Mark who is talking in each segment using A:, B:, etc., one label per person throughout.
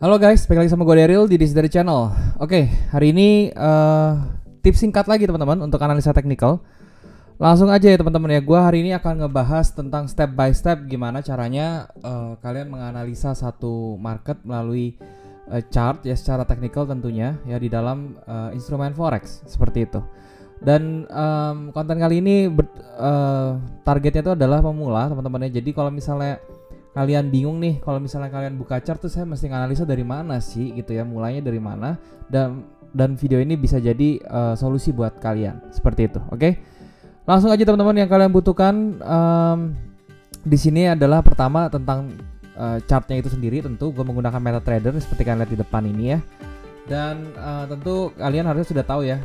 A: Halo guys, balik lagi sama gue Daryl di This Dari Channel. Oke, hari ini tips singkat lagi teman-teman untuk analisa teknikal. Langsung aja ya teman-teman ya, gue hari ini akan ngebahas tentang step by step gimana caranya kalian menganalisa satu market melalui chart ya secara teknikal tentunya ya di dalam instrumen forex seperti itu. Dan konten kali ini targetnya itu adalah pemula teman-teman ya. Jadi kalau misalnya kalian bingung nih, kalau misalnya kalian buka chart tuh saya mesti analisa dari mana sih gitu ya, mulainya dari mana, dan video ini bisa jadi solusi buat kalian seperti itu. Oke, langsung aja teman-teman, yang kalian butuhkan di sini adalah pertama tentang chartnya itu sendiri. Tentu gue menggunakan MetaTrader seperti kalian lihat di depan ini ya. Dan tentu kalian harusnya sudah tahu ya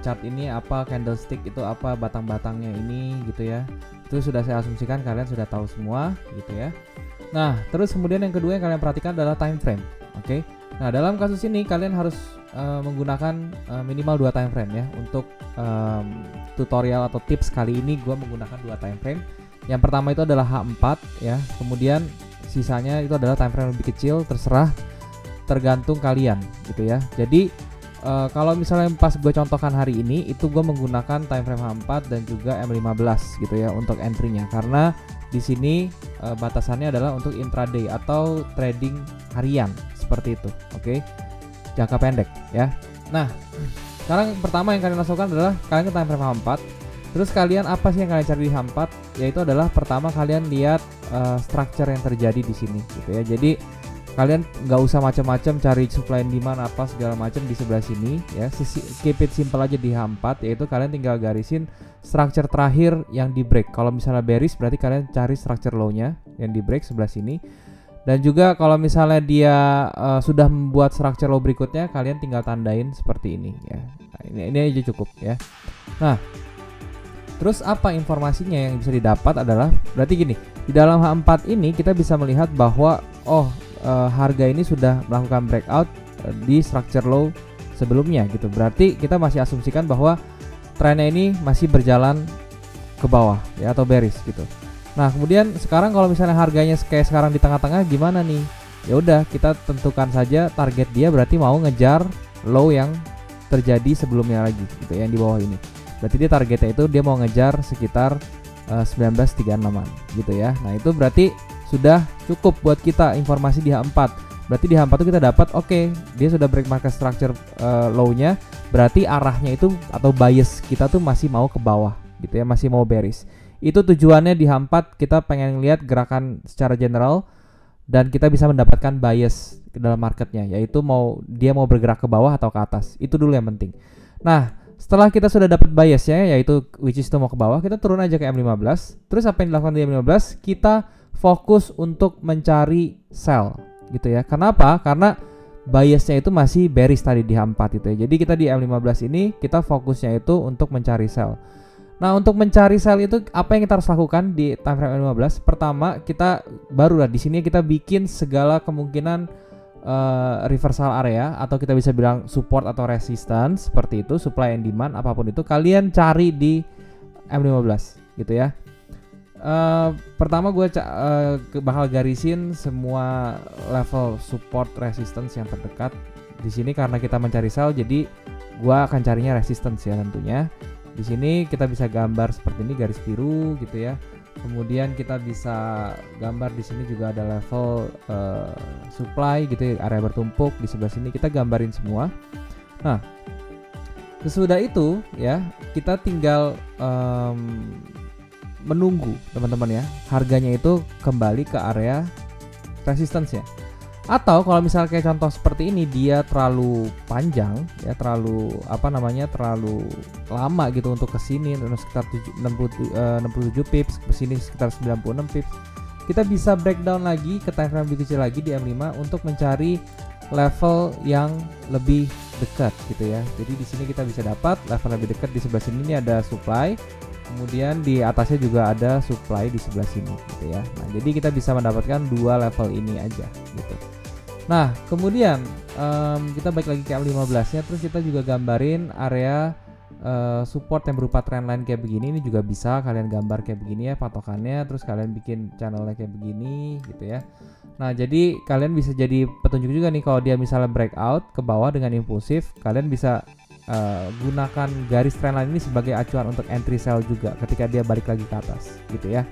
A: chart ini apa, candlestick itu apa, batang-batangnya ini gitu ya. Itu sudah saya asumsikan kalian sudah tahu semua gitu ya. Nah, terus kemudian yang kedua yang kalian perhatikan adalah time frame. Oke. Nah, dalam kasus ini kalian harus menggunakan minimal 2 time frame ya. Untuk tutorial atau tips kali ini gue menggunakan 2 time frame. Yang pertama itu adalah H4 ya. Kemudian sisanya itu adalah time frame lebih kecil, terserah, tergantung kalian gitu ya. Jadi kalau misalnya pas gue contohkan hari ini itu gue menggunakan time frame H4 dan juga M15 gitu ya untuk entry-nya, karena di sini batasannya adalah untuk intraday atau trading harian seperti itu. Oke. Jangka pendek ya. Nah, sekarang pertama yang kalian lakukan adalah kalian ke time frame H4. Terus kalian apa sih yang kalian cari di H4? Yaitu adalah pertama kalian lihat structure yang terjadi di sini gitu ya. Jadi kalian nggak usah macam-macam cari supply and demand apa segala macam di sebelah sini ya. Keep it simple aja di H4, yaitu kalian tinggal garisin structure terakhir yang di break. Kalau misalnya bearish berarti kalian cari structure low-nya yang di break sebelah sini. Dan juga kalau misalnya dia sudah membuat structure low berikutnya, kalian tinggal tandain seperti ini ya. Nah, ini aja cukup ya. Nah, terus apa informasinya yang bisa didapat adalah berarti gini, di dalam H4 ini kita bisa melihat bahwa harga ini sudah melakukan breakout di structure low sebelumnya gitu. Berarti kita masih asumsikan bahwa trennya ini masih berjalan ke bawah ya, atau bearish gitu. Nah, kemudian sekarang kalau misalnya harganya kayak sekarang di tengah-tengah gimana nih? Ya udah, kita tentukan saja target dia, berarti mau ngejar low yang terjadi sebelumnya lagi gitu ya, yang di bawah ini. Berarti dia targetnya itu dia mau ngejar sekitar 1936-an gitu ya. Nah, itu berarti sudah cukup buat kita informasi di H4. Berarti di H4 itu kita dapat dia sudah break market structure low-nya, berarti arahnya itu atau bias kita tuh masih mau ke bawah gitu ya, masih mau bearish. Itu tujuannya di H4, kita pengen lihat gerakan secara general dan kita bisa mendapatkan bias ke dalam marketnya, yaitu dia mau bergerak ke bawah atau ke atas. Itu dulu yang penting. Nah, setelah kita sudah dapat biasnya, yaitu which is itu mau ke bawah, kita turun aja ke M15. Terus apa yang dilakukan di M15? Kita fokus untuk mencari sell gitu ya. Kenapa? Karena biasnya itu masih bearish tadi di H4 itu ya. Jadi kita di M15 ini kita fokusnya itu untuk mencari sell. Nah, untuk mencari sell itu apa yang kita harus lakukan di time frame M15? Pertama, kita barulah di sini kita bikin segala kemungkinan reversal area, atau kita bisa bilang support atau resistance seperti itu, supply and demand apapun itu kalian cari di M15 gitu ya. Pertama gue bakal garisin semua level support resistance yang terdekat di sini, karena kita mencari sell jadi gue akan carinya resistance ya tentunya. Di sini kita bisa gambar seperti ini garis biru gitu ya. Kemudian kita bisa gambar di sini juga ada level supply gitu ya, area bertumpuk di sebelah sini kita gambarin semua. Nah, sesudah itu ya kita tinggal menunggu teman-teman ya, harganya itu kembali ke area resistance ya. Atau kalau misalnya kayak contoh seperti ini dia terlalu panjang ya, terlalu terlalu lama gitu untuk kesini, sekitar 67 pips, kesini sekitar 96 pips, kita bisa breakdown lagi ke time frame lebih kecil lagi di M5 untuk mencari level yang lebih dekat gitu ya. Jadi di sini kita bisa dapat level lebih dekat di sebelah sini, ini ada supply. Kemudian di atasnya juga ada supply di sebelah sini gitu ya. Nah, jadi kita bisa mendapatkan 2 level ini aja gitu. Nah, kemudian kita balik lagi ke M15 nya, terus kita juga gambarin area support yang berupa trendline kayak begini, ini juga bisa kalian gambar kayak begini ya patokannya, terus kalian bikin channelnya kayak begini gitu ya. Nah jadi kalian bisa jadi petunjuk juga nih kalau dia misalnya breakout ke bawah dengan impulsif, kalian bisa gunakan garis trendline ini sebagai acuan untuk entry sell juga ketika dia balik lagi ke atas gitu ya.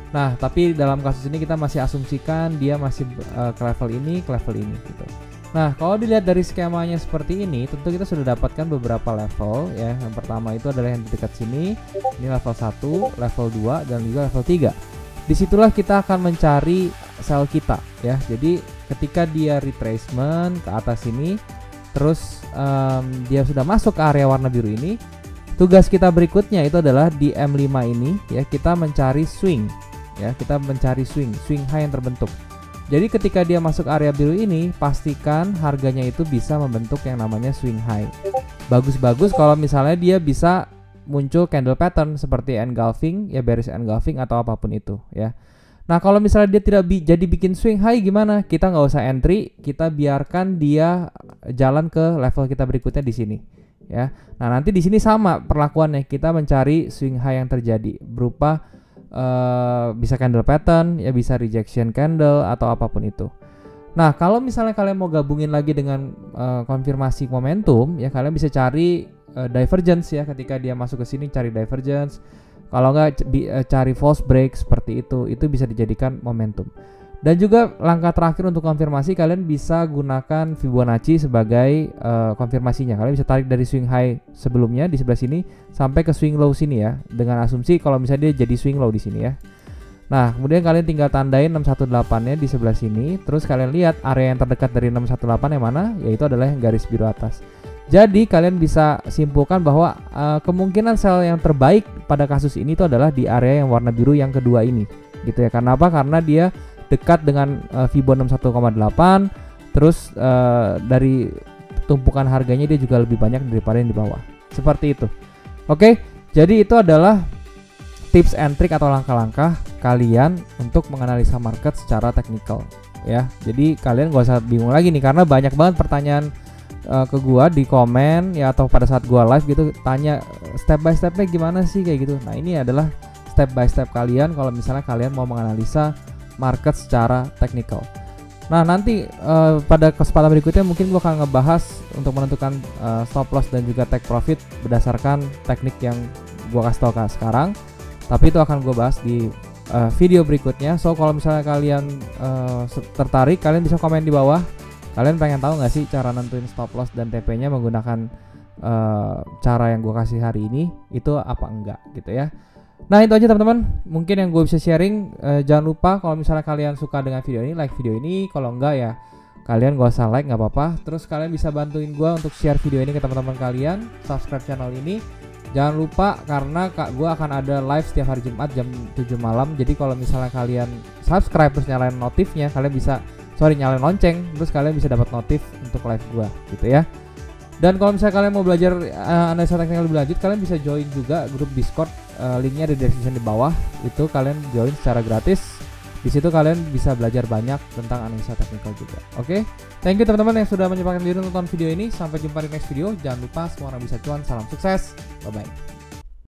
A: Nah tapi dalam kasus ini kita masih asumsikan dia masih ke level ini gitu. Nah kalau dilihat dari skemanya seperti ini, tentu kita sudah dapatkan beberapa level ya. Yang pertama itu adalah yang di dekat sini, ini level 1, level 2 dan juga level 3. Disitulah kita akan mencari sell kita ya. Jadi ketika dia retracement ke atas ini, terus dia sudah masuk ke area warna biru ini, tugas kita berikutnya itu adalah di M5 ini ya, kita mencari swing ya, kita mencari swing high yang terbentuk. Jadi ketika dia masuk area biru ini, pastikan harganya itu bisa membentuk yang namanya swing high. Bagus-bagus kalau misalnya dia bisa muncul candle pattern seperti engulfing ya, bearish engulfing atau apapun itu ya. Nah kalau misalnya dia tidak jadi bikin swing high gimana? Kita nggak usah entry, kita biarkan dia jalan ke level kita berikutnya di sini ya. Nah nanti di sini sama perlakuannya, kita mencari swing high yang terjadi berupa bisa candle pattern ya, bisa rejection candle atau apapun itu. Nah kalau misalnya kalian mau gabungin lagi dengan konfirmasi momentum ya, kalian bisa cari divergence ya, ketika dia masuk ke sini cari divergence. Kalau nggak cari false break seperti itu bisa dijadikan momentum. Dan juga langkah terakhir untuk konfirmasi, kalian bisa gunakan Fibonacci sebagai konfirmasinya. Kalian bisa tarik dari swing high sebelumnya di sebelah sini sampai ke swing low sini ya, dengan asumsi kalau misalnya dia jadi swing low di sini ya. Nah kemudian kalian tinggal tandain 618 nya di sebelah sini, terus kalian lihat area yang terdekat dari 618 yang mana, yaitu adalah yang garis biru atas. Jadi kalian bisa simpulkan bahwa kemungkinan sell yang terbaik pada kasus ini itu adalah di area yang warna biru yang kedua ini gitu ya. Karena apa? Karena dia dekat dengan Fibon 61,8, terus dari tumpukan harganya dia juga lebih banyak daripada yang di bawah. Seperti itu. Oke, jadi itu adalah tips and trick atau langkah-langkah kalian untuk menganalisa market secara teknikal ya. Jadi kalian gak usah bingung lagi nih, karena banyak banget pertanyaan ke gua di komen ya, atau pada saat gua live gitu tanya step by stepnya gimana sih kayak gitu. Nah ini adalah step by step kalian kalau misalnya kalian mau menganalisa market secara teknikal. Nah nanti pada kesempatan berikutnya mungkin gua akan ngebahas untuk menentukan stop loss dan juga take profit berdasarkan teknik yang gua kasih tau sekarang. Tapi itu akan gua bahas di video berikutnya. So kalau misalnya kalian tertarik, kalian bisa komen di bawah. Kalian pengen tahu nggak sih cara nentuin stop loss dan TP-nya menggunakan cara yang gue kasih hari ini itu apa enggak gitu ya. Nah itu aja teman-teman, mungkin yang gue bisa sharing. Jangan lupa kalau misalnya kalian suka dengan video ini, like video ini. Kalau enggak ya kalian gak usah like, nggak apa-apa. Terus kalian bisa bantuin gue untuk share video ini ke teman-teman kalian, subscribe channel ini. Jangan lupa karena gue akan ada live setiap hari Jumat jam 7 malam. Jadi kalau misalnya kalian subscribe terus nyalain notifnya, kalian bisa nyalain lonceng, terus kalian bisa dapat notif untuk live gua gitu ya. Dan kalau misalnya kalian mau belajar analisa teknikal lebih lanjut, kalian bisa join juga grup Discord, linknya ada di description di bawah. Itu kalian join secara gratis. Di situ kalian bisa belajar banyak tentang analisa teknikal juga. Oke, thank you teman-teman yang sudah menyempatkan diri nonton video ini. Sampai jumpa di next video. Jangan lupa semua orang bisa cuan. Salam sukses. Bye bye.